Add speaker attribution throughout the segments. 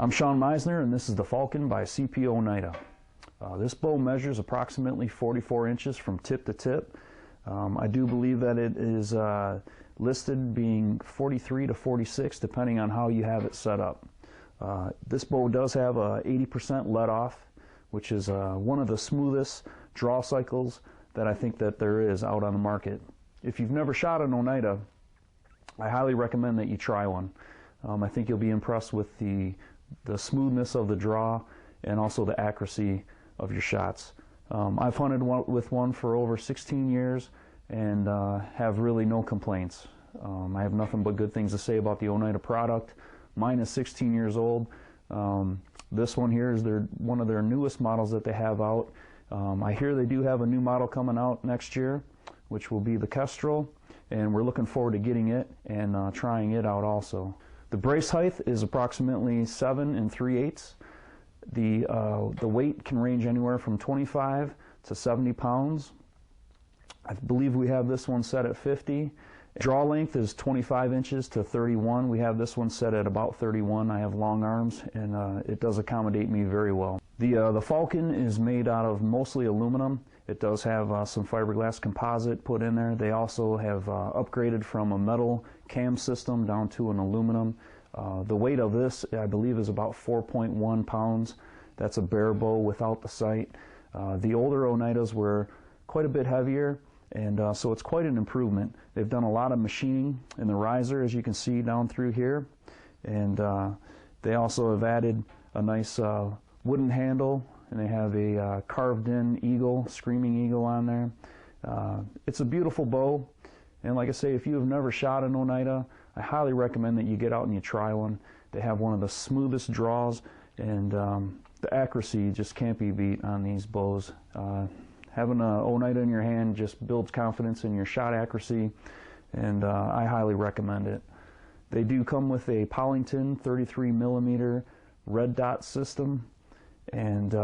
Speaker 1: I'm Shawn Misener, and this is the Falcon by CP Oneida. This bow measures approximately 44 inches from tip to tip. I do believe that it is listed being 43 to 46 depending on how you have it set up. This bow does have a 80% let off, which is one of the smoothest draw cycles that I think that there is out on the market. If you've never shot an Oneida, I highly recommend that you try one. I think you'll be impressed with the smoothness of the draw and also the accuracy of your shots. I've hunted with one for over 16 years and have really no complaints. I have nothing but good things to say about the Oneida product. Mine is 16 years old. This one here is one of their newest models that they have out. I hear they do have a new model coming out next year, which will be the Kestrel, and we're looking forward to getting it and trying it out also. The brace height is approximately 7 3/8. The weight can range anywhere from 25 to 70 pounds. I believe we have this one set at 50. Draw length is 25 inches to 31. We have this one set at about 31. I have long arms, and it does accommodate me very well. The Falcon is made out of mostly aluminum. It does have some fiberglass composite put in there. They also have upgraded from a metal cam system down to an aluminum. The weight of this, I believe, is about 4.1 pounds. That's a bare bow without the sight. The older Oneidas were quite a bit heavier, and so it's quite an improvement. They've done a lot of machining in the riser, as you can see down through here, and they also have added a nice wooden handle, and they have a carved-in eagle, screaming eagle on there. It's a beautiful bow, and like I say, if you have never shot an Oneida, I highly recommend that you get out and you try one. They have one of the smoothest draws, and the accuracy just can't be beat on these bows. Having an Oneida in your hand just builds confidence in your shot accuracy, and I highly recommend it. They do come with a Pollington 33mm red dot system, and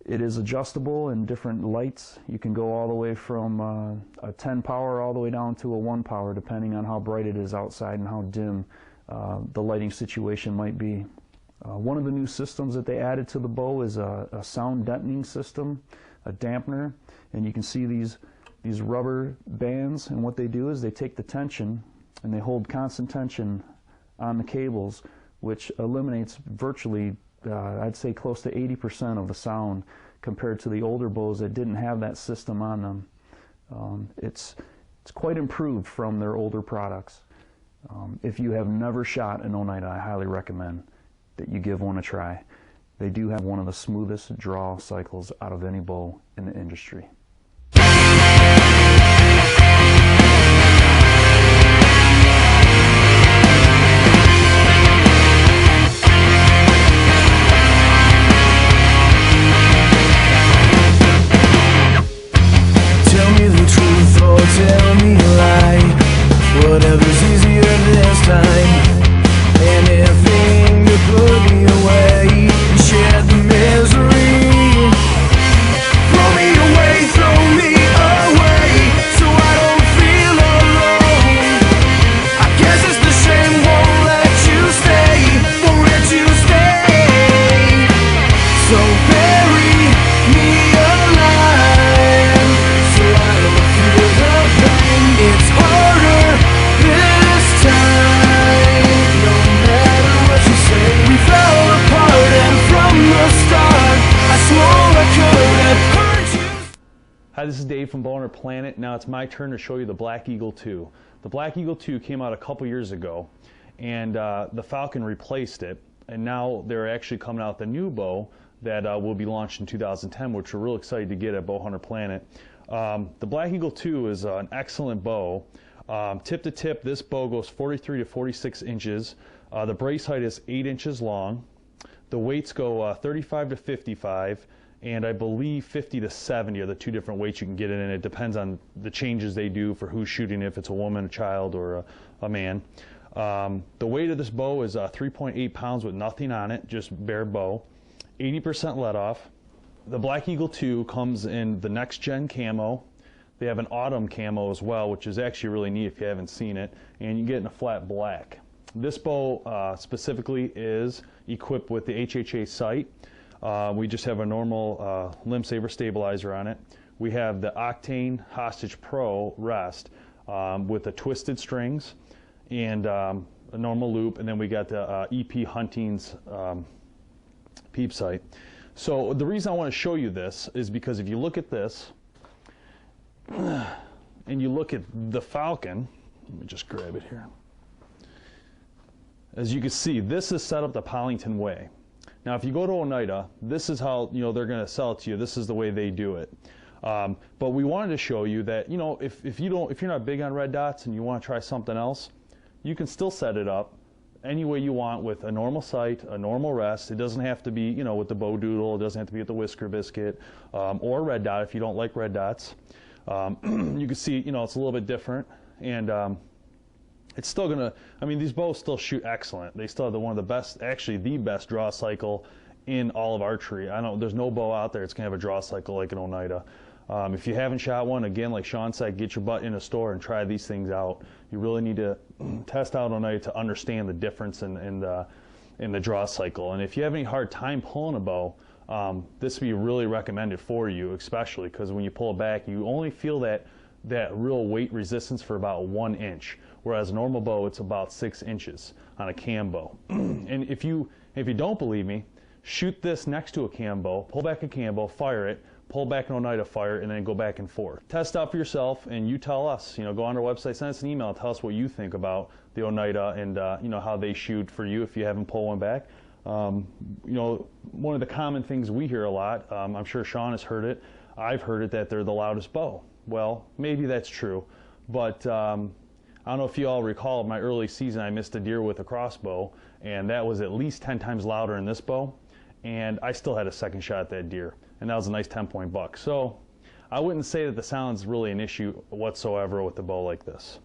Speaker 1: it is adjustable in different lights. You can go all the way from a 10 power all the way down to a 1 power, depending on how bright it is outside and how dim the lighting situation might be. One of the new systems that they added to the bow is a sound deadening system, a dampener, and you can see these rubber bands, and what they do is they take the tension and they hold constant tension on the cables, which eliminates virtually I'd say close to 80% of the sound compared to the older bows that didn't have that system on them. It's quite improved from their older products. If you have never shot an Oneida, I highly recommend that you give one a try. They do have one of the smoothest draw cycles out of any bow in the industry.
Speaker 2: Tell me a lie, whatever's easier this time. Anything to put me away and shed the misery. Throw me away, so I don't feel alone. I guess it's the shame won't let you stay, so bury me alive, so I don't feel the pain. It's harder this time, no matter what you say. We fell apart, and from the start I swore I could have hurt you.
Speaker 3: Hi, this is Dave from Bowhunterplanet. Now it's my turn to show you the Black Eagle 2. The Black Eagle 2 came out a couple years ago, and the Falcon replaced it, and now they're actually coming out with a new bow that will be launched in 2010, which we're real excited to get at Bowhunterplanet. The Black Eagle 2 is an excellent bow. Tip to tip, this bow goes 43 to 46 inches. The brace height is 8 inches long. The weights go 35 to 55, and I believe 50 to 70 are the two different weights you can get it in. It depends on the changes they do for who's shooting, if it's a woman, a child, or a man. The weight of this bow is 3.8 pounds with nothing on it, just bare bow. 80% let off. The Black Eagle 2 comes in the next gen camo. They have an autumn camo as well, which is actually really neat if you haven't seen it, and you get in a flat black. This bow specifically is equipped with the HHA sight. We just have a normal limb saver stabilizer on it. We have the Octane Hostage Pro rest with the twisted strings and a normal loop, and then we got the EP Hunting's peep sight. So the reason I want to show you this is because if you look at this and you look at the Falcon, let me just grab it here. As you can see, this is set up the Pollington way. Now, if you go to Oneida, this is how they're going to sell it to you. This is the way they do it. But we wanted to show you that if you're not big on red dots and you want to try something else, you can still set it up any way you want with a normal sight, a normal rest. It doesn't have to be with the bow doodle. It doesn't have to be with the whisker biscuit or red dot if you don't like red dots. You can see it's a little bit different, and it's still gonna. I mean, these bows still shoot excellent. They still have one of the best, actually the best draw cycle in all of archery. I don't. There's no bow out there that's gonna have a draw cycle like an Oneida. If you haven't shot one, again, like Shawn said, get your butt in a store and try these things out. You really need to test out Oneida to understand the difference in the draw cycle. And if you have any hard time pulling a bow, this would be really recommended for you, especially because when you pull it back, you only feel that real weight resistance for about 1 inch, whereas a normal bow, it's about 6 inches on a cam bow. And if you don't believe me, shoot this next to a cam bow, pull back a cam bow, fire it, pull back an Oneida, fire, and then go back and forth. Test out for yourself, and you tell us. Go on our website, send us an email, tell us what you think about the Oneida and how they shoot for you if you haven't pulled one back. One of the common things we hear a lot, I'm sure Shawn has heard it, I've heard it, that they're the loudest bow. Well, maybe that's true, but I don't know if you all recall my early season, I missed a deer with a crossbow, and that was at least 10 times louder than this bow, and I still had a second shot at that deer, and that was a nice 10-point buck. So I wouldn't say that the sound's really an issue whatsoever with a bow like this.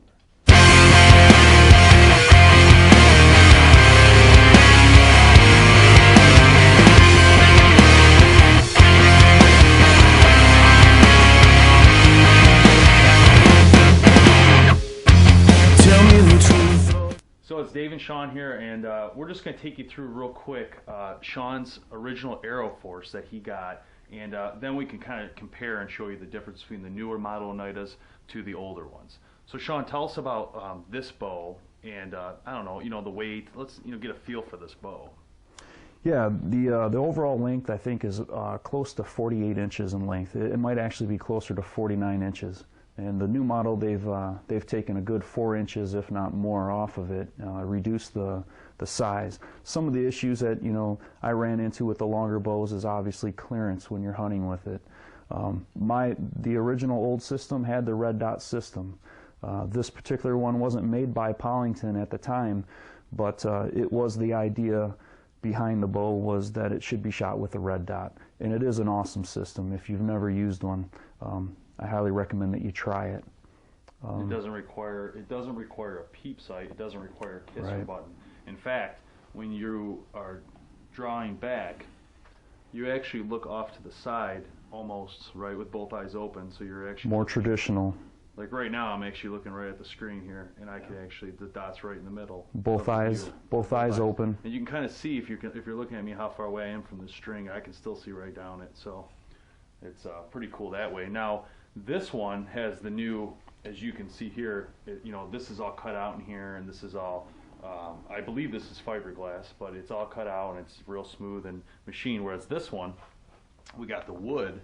Speaker 3: So it's Dave and Shawn here, and we're just going to take you through real quick Shawn's original Arrow Force that he got, and then we can kind of compare and show you the difference between the newer model Oneidas to the older ones. So Shawn, tell us about this bow, and I don't know, the weight. Let's get a feel for this bow.
Speaker 1: Yeah, the overall length I think is close to 48 inches in length. It might actually be closer to 49 inches. And the new model, they've taken a good 4 inches, if not more, off of it, reduced the size. Some of the issues that I ran into with the longer bows is obviously clearance when you're hunting with it. The original old system had the red dot system. This particular one wasn't made by Pollington at the time, but it was the idea behind the bow was that it should be shot with a red dot, and it is an awesome system. If you've never used one, I highly recommend that you try it.
Speaker 3: It doesn't require a peep sight. It doesn't require a kisser button. In fact, when you are drawing back, you actually look off to the side almost right with both eyes open. So you're actually
Speaker 1: more traditional.
Speaker 3: Like right now, I'm actually looking right at the screen here, and I can actually the dot's right in the middle.
Speaker 1: Both eyes open.
Speaker 3: And you can kind of see if you're looking at me how far away I am from the string. I can still see right down it. So it's pretty cool that way. Now, this one has the new, as you can see here, this is all cut out in here, and this is all, I believe this is fiberglass, but it's all cut out and it's real smooth and machined, whereas this one, we got the wood.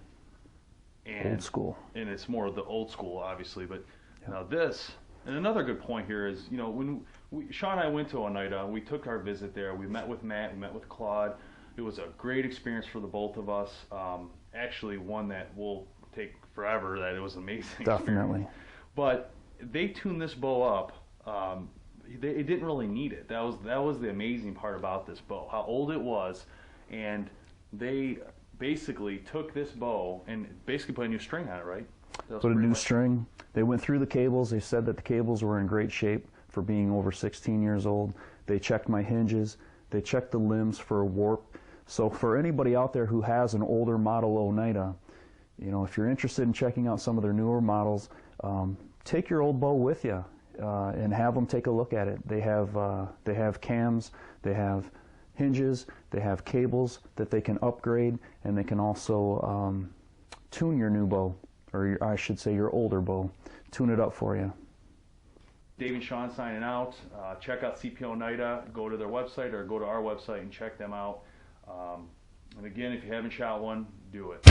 Speaker 3: And,
Speaker 1: old school. And
Speaker 3: it's more of the old school, obviously, but now this, and another good point here is, when Shawn and I went to Oneida, we took our visit there, we met with Matt, we met with Claude. It was a great experience for the both of us, actually one that will take forever. That it was an amazing
Speaker 1: Definitely.
Speaker 3: Experience. But they tuned this bow up. It didn't really need it. That was the amazing part about this bow, how old it was, and they basically took this bow and basically put a new string on it, right?
Speaker 1: Put a new string. They went through the cables. They said that the cables were in great shape for being over 16 years old. They checked my hinges. They checked the limbs for a warp. So for anybody out there who has an older model Oneida, if you're interested in checking out some of their newer models, take your old bow with you. and have them take a look at it. They have cams, they have hinges, they have cables that they can upgrade, and they can also tune your new bow, or I should say your older bow, tune it up for you.
Speaker 3: Dave and Shawn signing out. Check out CPO Oneida. Go to their website or go to our website and check them out. And again, if you haven't shot one, do it.